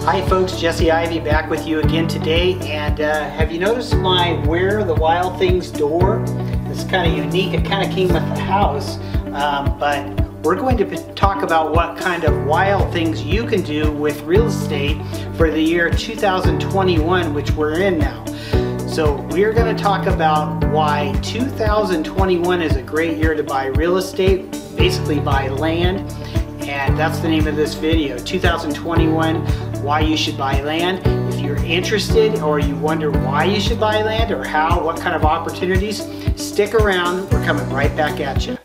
Hi folks, Jesse Ivy back with you again today, and have you noticed my Where the Wild Things door? It's kind of unique. It kind of came with the house, but we're going to talk about what kind of wild things you can do with real estate for the year 2021, which we're in now. So we're going to talk about why 2021 is a great year to buy real estate, basically buy land, and that's the name of this video, 2021, why you should buy land. If you're interested or you wonder why you should buy land or how, what kind of opportunities, stick around. We're coming right back at you.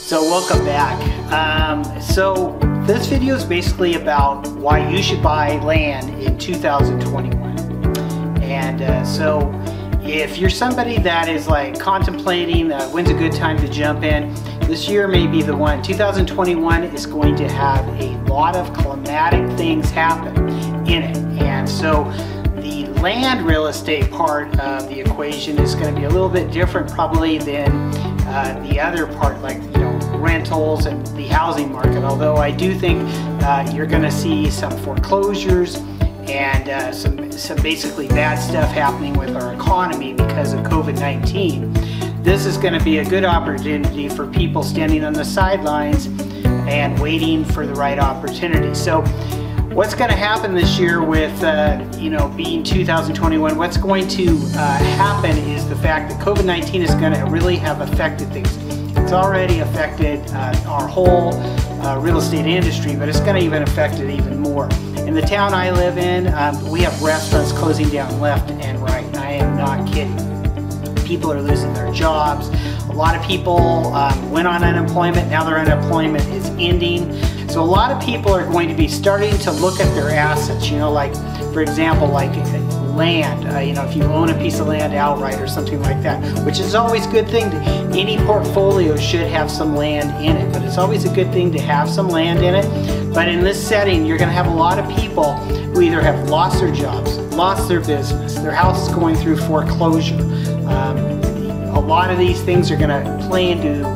So welcome back. So this video is basically about why you should buy land in 2021. And so if you're somebody that is like contemplating when's a good time to jump in, this year may be the one. 2021 is going to have a lot of climatic things happen in it. And so the land real estate part of the equation is going to be a little bit different probably than the other part, like rentals and the housing market, although I do think you're going to see some foreclosures and some basically bad stuff happening with our economy because of COVID-19. This is going to be a good opportunity for people standing on the sidelines and waiting for the right opportunity. So what's going to happen this year with being 2021, what's going to happen is the fact that COVID-19 is going to really have affected things. It's already affected our whole real estate industry, but it's going to even affect it even more. In the town I live in, we have restaurants closing down left and right. I am not kidding. People are losing their jobs. A lot of people went on unemployment. Now their unemployment is ending. So a lot of people are going to be starting to look at their assets, like, for example, like land, if you own a piece of land outright or something like that, which is always a good thing. Any portfolio should have some land in it, but it's always a good thing to have some land in it. But in this setting, you're going to have a lot of people who either have lost their jobs, lost their business, their house is going through foreclosure. A lot of these things are going to play into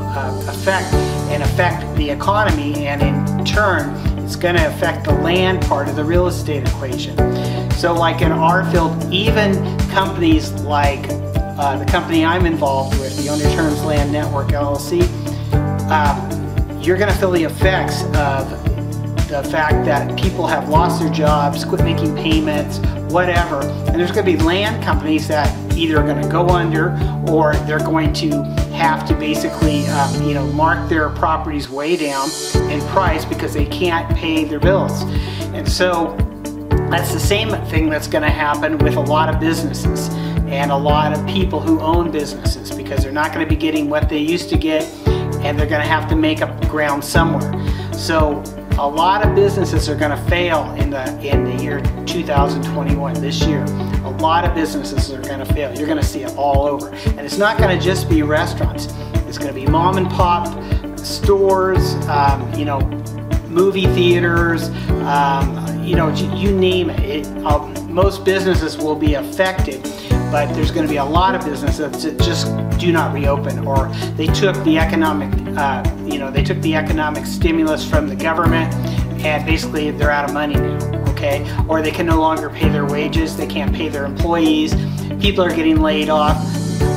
affect the economy, and in turn, it's going to affect the land part of the real estate equation. So like in our field, even companies like the company I'm involved with, the Owner Terms Land Network LLC, you're going to feel the effects of the fact that people have lost their jobs, quit making payments, whatever. And there's going to be land companies that either are going to go under or they're going to have to basically mark their properties way down in price because they can't pay their bills. And so that's the same thing that's going to happen with a lot of businesses and a lot of people who own businesses, because they're not going to be getting what they used to get, and they're going to have to make up ground somewhere. So a lot of businesses are going to fail in the year 2021, this year. A lot of businesses are going to fail. You're going to see it all over. And it's not going to just be restaurants. It's going to be mom and pop stores, movie theaters, you name it. Most businesses will be affected, but there's going to be a lot of businesses that just do not reopen, or they took the economic, stimulus from the government, and basically they're out of money now. Okay, or they can no longer pay their wages. They can't pay their employees. People are getting laid off.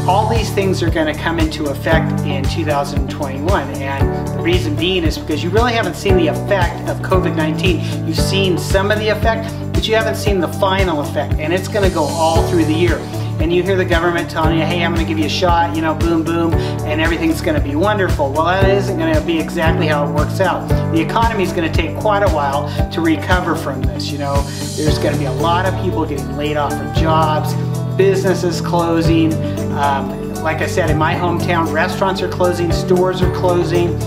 All these things are going to come into effect in 2021, and the reason being is because you really haven't seen the effect of COVID-19. You've seen some of the effect, but you haven't seen the final effect, and it's going to go all through the year. And you hear the government telling you, hey, I'm going to give you a shot, boom, boom, and everything's going to be wonderful. Well, that isn't going to be exactly how it works out. The economy is going to take quite a while to recover from this. There's going to be a lot of people getting laid off of jobs, businesses closing. Like I said, in my hometown, restaurants are closing, stores are closing.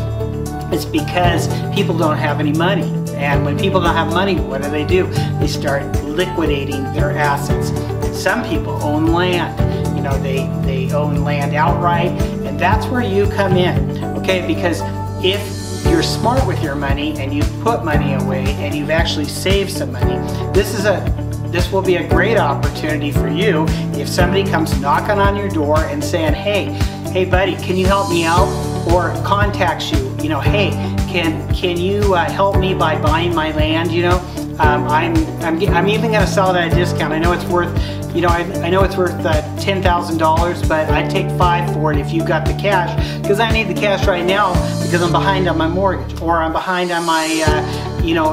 It's because people don't have any money. And when people don't have money, what do? They start liquidating their assets. Some people own land. They own land outright, and that's where you come in, okay? Because if you're smart with your money and you've put money away and you've actually saved some money, this will be a great opportunity for you if somebody comes knocking on your door and saying, hey buddy, can you help me out? Or contacts you, hey, can you help me by buying my land? I'm even going to sell it at a discount. I know it's worth, I know it's worth $10,000, but I'd take $5,000 for it if you've got the cash, because I need the cash right now because I'm behind on my mortgage, or I'm behind on my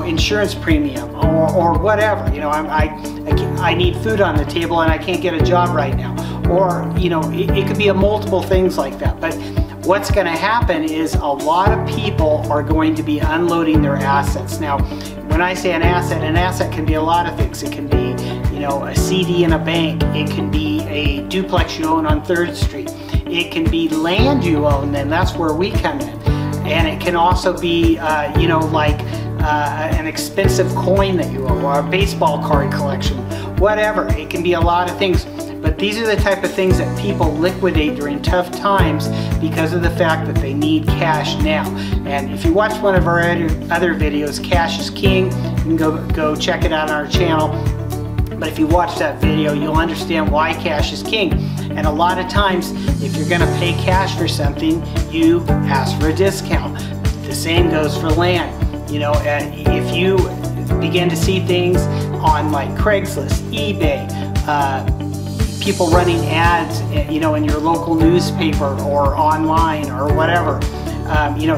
insurance premium, or whatever. I need food on the table and I can't get a job right now, or it could be multiple things like that. But what's going to happen is a lot of people are going to be unloading their assets. Now, when I say an asset can be a lot of things. It can be, a CD in a bank. It can be a duplex you own on 3rd Street. It can be land you own, and that's where we come in. And it can also be, like an expensive coin that you own, or a baseball card collection, whatever. It can be a lot of things. But these are the type of things that people liquidate during tough times because of the fact that they need cash now. And if you watch one of our other videos, Cash is King, you can go check it out on our channel. But if you watch that video, you'll understand why cash is king. And a lot of times, if you're going to pay cash for something, you ask for a discount. The same goes for land. If you begin to see things on like Craigslist, eBay, people running ads, in your local newspaper or online or whatever,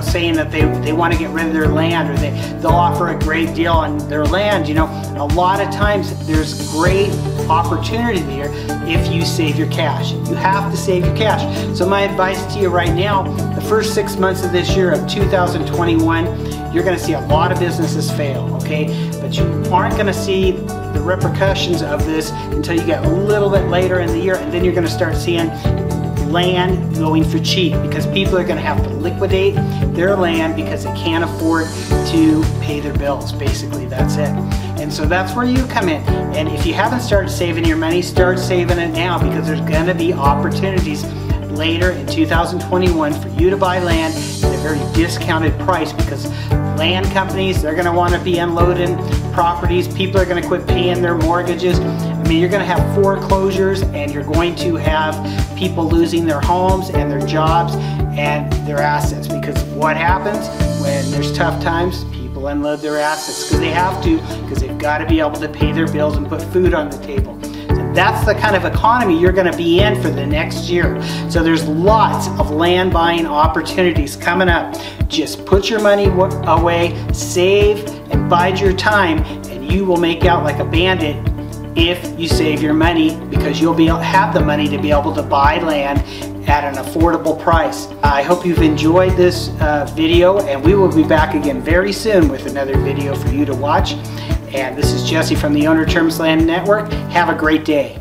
saying that they want to get rid of their land, or they'll offer a great deal on their land. A lot of times there's great opportunity there if you save your cash. You have to save your cash. So my advice to you right now, the first 6 months of this year of 2021, you're going to see a lot of businesses fail, okay? But you aren't going to see the repercussions of this until you get a little bit later in the year, and then you're going to start seeing land going for cheap, because people are going to have to liquidate their land because they can't afford to pay their bills. Basically, that's it. And so that's where you come in. And if you haven't started saving your money, start saving it now, because there's going to be opportunities later in 2021 for you to buy land at a very discounted price, because land companies, they're going to want to be unloading properties. People are going to quit paying their mortgages. I mean, you're going to have foreclosures, and you're going to have people losing their homes and their jobs and their assets, because what happens when there's tough times? People unload their assets because they have to, because they've got to be able to pay their bills and put food on the table. That's the kind of economy you're going to be in for the next year. So there's lots of land buying opportunities coming up. Just put your money away, save, and bide your time, and you will make out like a bandit if you save your money, because you'll have the money to be able to buy land at an affordable price. I hope you've enjoyed this video, and we will be back again very soon with another video for you to watch. And this is Jesse from the Owner Terms Land Network. Have a great day.